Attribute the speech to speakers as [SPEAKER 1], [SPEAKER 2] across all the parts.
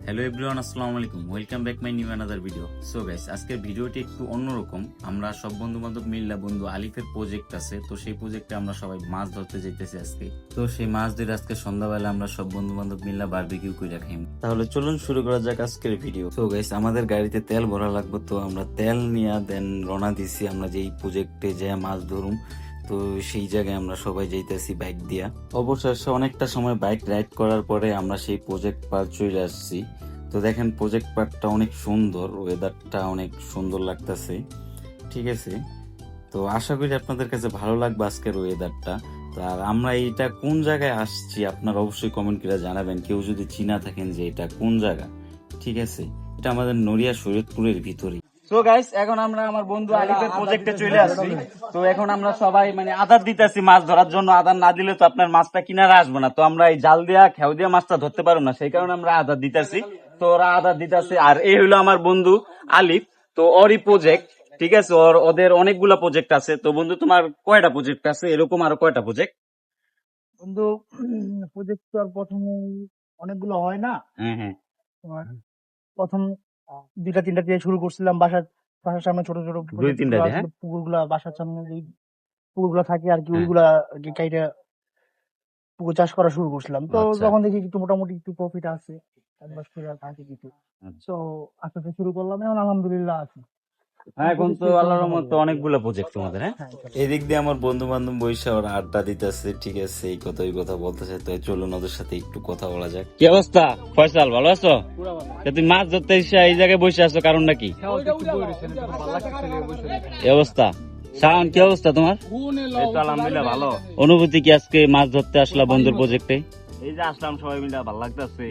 [SPEAKER 1] Hello everyone, আসসালামু আলাইকুম। Welcome back my new another video. So guys, আজকের ভিডিওটি একটু অন্যরকম। আমরা সব বন্ধু বান্ধব মিল্লা বন্ধু আলিফের প্রজেক্ট আছে, তো সেই প্রজেক্টে আমরা সবাই মাছ ধরতে যাইতেছি আজকে। তো সেই মাছ ধরে আজকে সন্ধ্যাবেলা আমরা সব বন্ধু বান্ধব মিল্লা বারবিকিউ করে খাইম। তাহলে চলুন শুরু করা যাক আজকের ভিডিও। সো গাইস, আমাদের গাড়িতে তেল ভরা লাগবে, তো আমরা তেল নিয়ে দেন রওনা দিছি আমরা যেই প্রজেক্টে যে মাছ ধরুম। তো সেই জায়গায় আমরা সবাই যাইতেছি বাইক দিয়া। অবশেষে অনেকটা সময় বাইক রাইড করার পরে আমরা সেই প্রজেক্ট পার চলে আসছি। তো দেখেন প্রজেক্ট পার্টটা অনেক সুন্দর, ওয়েদারটা অনেক সুন্দর লাগতেছে। ঠিক আছে, তো আশা করি আপনাদের কাছে ভালো লাগবে আজকের ওয়েদারটা। তো আর আমরা এইটা কোন জায়গায় আসছি আপনারা অবশ্যই কমেন্ট করে জানাবেন, কেউ যদি চিনা থাকেন যে এটা কোন জায়গা। ঠিক আছে, এটা আমাদের নড়িয়া শরীয়তপুরের ভিতরে। সো গাইস, এখন আমরা আমার বন্ধু আলিফের প্রজেক্টে চলে আসছি। তো এখন আমরা সবাই আদার দিতেছি মাছ ধরার জন্য। আদার না দিলে তো আপনার মাছটা কিনারে আসবে না। তো আমরা এই জাল দিয়া খেউ দিয়া মাছটা ধরতে পারবো না, সেই কারণে আমরা আদার দিতেছি। তো ওরা আদার দিতেছে। আর এই হলো আমার বন্ধু আলিফ, তো ওরই প্রজেক্ট। ঠিক আছে, ওদের অনেকগুলা প্রজেক্ট আছে। তো বন্ধু, তোমার কয়টা প্রজেক্ট আছে? এরকম আরো কয়টা প্রজেক্ট?
[SPEAKER 2] বন্ধু, প্রজেক্ট তো আর প্রথমে অনেকগুলো হয় না।
[SPEAKER 1] হ্যাঁ,
[SPEAKER 2] তোমার প্রথম 2-3টা দিয়ে শুরু করছিলাম। বাসার সামনে ছোট ছোট
[SPEAKER 1] 2-3টা দিয়ে, হ্যাঁ?
[SPEAKER 2] পুকুরগুলা, বাসার সামনে যে পুকুরগুলা থাকে আর কি,
[SPEAKER 1] হ্যাঁ।
[SPEAKER 2] ওইগুলা আর কি কাইটা পুকুর চাষ করা শুরু করছিলাম। তো
[SPEAKER 1] আচ্ছা।
[SPEAKER 2] যখন দেখি একটু মোটামুটি একটু প্রফিট আছে, চাষবাস করে থাকে কিছু,
[SPEAKER 1] আচ্ছা।
[SPEAKER 2] তো আস্তে আস্তে শুরু করলাম। এখন আলহামদুলিল্লাহ আছে।
[SPEAKER 1] হ্যাঁ, এখন তো আল্লাহর রহমতে অনেকগুলো প্রজেক্ট তোমাদের। হ্যাঁ, এদিক দিয়ে আমার বন্ধু বান্ধব বসে ওরা আড্ডা দিতেছে। ঠিক আছে, এই কথা ওই কথা বলতেছে। তো চলুন ওদের সাথে একটু কথা বলা যাক। কি অবস্থা ফয়সাল, ভালো আছো? তুমি মাছ ধরতে এসে এই জায়গায় বসে আছো, কারণটা কি? এই অবস্থা। শাওন, কি অবস্থা তোমার?
[SPEAKER 3] আলহামদুলিল্লাহ ভালো।
[SPEAKER 1] অনুভূতি কি আজকে মাছ ধরতে আসলা বন্ধুর প্রজেক্টে?
[SPEAKER 3] এই যে আসলাম সবাই মিলে, ভালো লাগতেছে।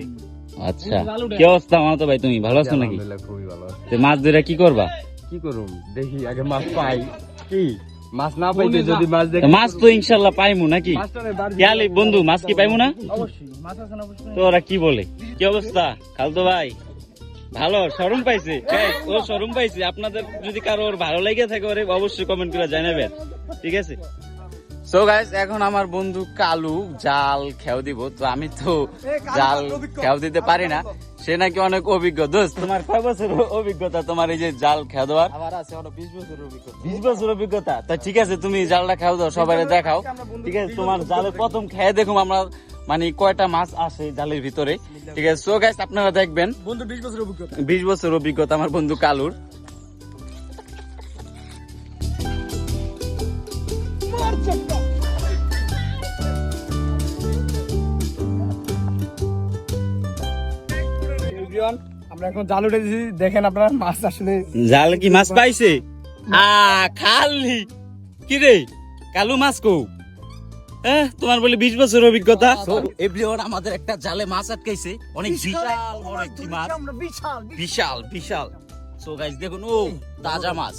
[SPEAKER 1] আচ্ছা, কি অবস্থা মামাতো ভাই, তুমি ভালো আছো নাকি?
[SPEAKER 3] খুবই ভালো।
[SPEAKER 1] তো মাছ ধরে কি করবা?
[SPEAKER 3] কি করুম, দেখি আগে মাছ পাই। কি মাছ না পাইতে যদি মাছ দেখি,
[SPEAKER 1] মাছ তো ইনশাল্লাহ পাইমু নাকি? খেয়ালি বন্ধু, মাছ কি পাইমু না?
[SPEAKER 2] অবশ্যই মাছ আছে না, অবশ্যই।
[SPEAKER 1] তো ওরা কি বলে? কি অবস্থা খালতো ভাই? ভালো, শরম পাইছে? ও শরম পাইছে। আপনাদের যদি কারোর ভালো লেগে থাকে ওরে অবশ্যই কমেন্ট করে জানাবেন। ঠিক আছে। সো গাইস, এখন আমার বন্ধু কালু জাল খেউ দিব। তো আমি তো জাল খেউ দিতে পারি না, সে নাকি অনেক অভিজ্ঞ। দোস্ত, তোমার কয় বছর অভিজ্ঞতা তোমার এই যে জাল খেউ দেওয়ার?
[SPEAKER 2] আমার আছে 20 বছরের অভিজ্ঞতা।
[SPEAKER 1] 20 বছর অভিজ্ঞতা। তা ঠিক আছে, তুমি জালটা খেউ দাও, সবাই দেখাও। ঠিক আছে, তোমার জালে প্রথম খেয়ে দেখুন আমরা কয়টা মাছ আসে জালের ভিতরে। ঠিক আছে, সো গাইস আপনারা দেখবেন।
[SPEAKER 2] বন্ধু 20 বছরের অভিজ্ঞতা।
[SPEAKER 1] 20 বছর অভিজ্ঞতা আমার বন্ধু কালুর।
[SPEAKER 2] আমরা এখন জাল উঠে দিয়েছি, দেখেন আপনারা মাছ আসলে
[SPEAKER 1] জাল কি মাছ পাইছে? খালি কি রে কালু, মাছ কো? তোমার বলে 20 বছর অভিজ্ঞতা। এভরিওয়ান, আমাদের একটা জালে মাছ আটকাইছে, অনেক বিশাল বড় একটি মাছ, বিশাল বিশাল। সো গাইস দেখুন, ও তাজা মাছ।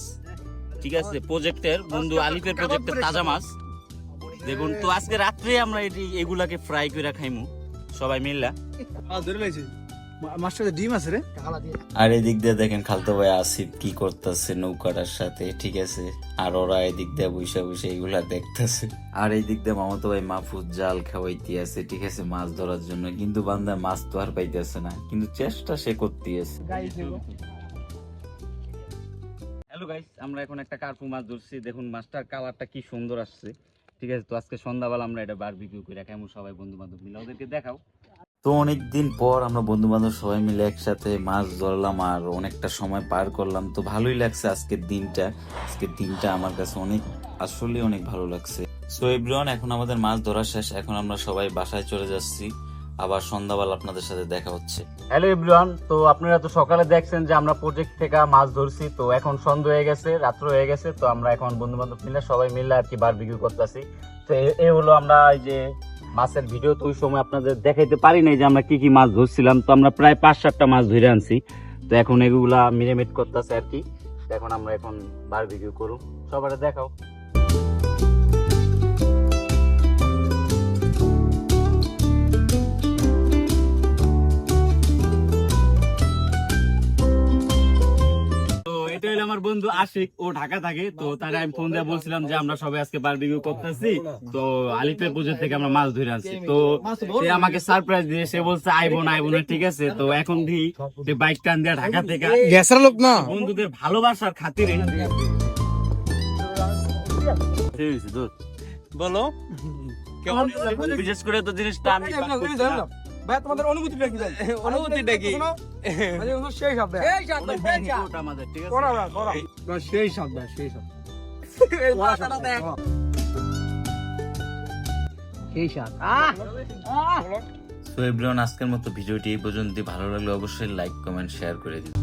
[SPEAKER 1] ঠিক আছে, প্রজেক্টের বন্ধু আলিফের প্রজেক্টের তাজা মাছ দেখুন। তো আজকে রাত্রে আমরা এগুলাকে ফ্রাই করে খাইমু সবাই মিললা।
[SPEAKER 2] মাছটাতে ডিম আছে রে।
[SPEAKER 1] আর এদিক দিয়ে দেখেন খালতো ভাই আসিফ কি করতেছে নৌকাটার সাথে। ঠিক আছে, আর ওরা এদিক দিয়ে বসে বসে এগুলা দেখতেছে। আর এই দিক দিয়ে মামাতো ভাই মাহফুজ জাল খাওয়াইতে আছে। ঠিক আছে, মাছ ধরার জন্য। কিন্তু বান্দা মাছ তো আর পাইতেছে না, কিন্তু চেষ্টা সে করতে আছে। হ্যালো গাইস, আমরা এখন একটা কার্পু মাছ ধরছি। দেখুন মাছটার কালারটা কি সুন্দর আসছে। ঠিক আছে, তো আজকে সন্ধ্যাবেলা আমরা এটা বারবিকিউ করে কেমন সবাই বন্ধু বান্ধব মিলে ওদেরকে দেখাও। তো অনেকদিন পর আমরা বন্ধু বান্ধব সবাই মিলে একসাথে মাছ ধরলাম আর অনেকটা সময় পার করলাম। তো ভালোই লাগছে আজকের দিনটা আমার কাছে আসলে অনেক ভালো লাগছে। সো এভরিওয়ান, এখন আমাদের মাছ ধরা শেষ। এখন আমরা সবাই বাসায় চলে যাচ্ছি। আবার সন্ধ্যাবেলা আপনাদের সাথে দেখা হচ্ছে। হ্যালো এভরিওয়ান, তো আপনারা তো সকালে দেখছেন যে আমরা প্রজেক্ট থেকে মাছ ধরছি। তো এখন সন্ধ্যা হয়ে গেছে, রাত্র হয়ে গেছে। তো আমরা এখন বন্ধু বান্ধব মিলে সবাই মিলে আর কি বারবিকিউ করতেছি। তো এই হলো আমরা এই যে মাছের ভিডিও। তো ওই সময় আপনাদের দেখাইতে পারি নাই যে আমরা কি কি মাছ ধরছিলাম। তো আমরা প্রায় 5-7টা মাছ ধরে আনছি। তো এখন এগুলা মিরেমেট করতেছে আর কি। এখন আমরা বারবিকিউ করব, সবাই দেখাও। তো এটা হলো আমার বন্ধু আশিক, ও ঢাকা থাকে। তো তারে আমি ফোন দিয়ে বলছিলাম যে আমরা সবাই আজকে বারবিকিউ করতেছি, তো আলিফের প্রজেক্ট থেকে আমরা মাছ ধরে আনছি। তো সে আমাকে সারপ্রাইজ দিয়ে সে বলছে আইবো না ঠিক আছে। তো এখন সে বাইক টান দিয়ে ঢাকা থেকে
[SPEAKER 3] গ্যাসের লোক না
[SPEAKER 1] বন্ধুদের ভালোবাসার খাতিরে
[SPEAKER 4] বলো
[SPEAKER 1] বিশেষ করে তো জিনিসটা আমি
[SPEAKER 4] ভাই তোমাদের অনুভূতিটা কি জানেন? অনুভূতিটা কি? সেই শব্দ
[SPEAKER 1] আমাদের ঠিক আছে।
[SPEAKER 4] সেই শব্দ সেই শব্দ
[SPEAKER 1] সো এভরিওয়ান, আজকের মতো ভিডিওটি এই পর্যন্ত। ভালো লাগলে অবশ্যই লাইক কমেন্ট শেয়ার করে দিন।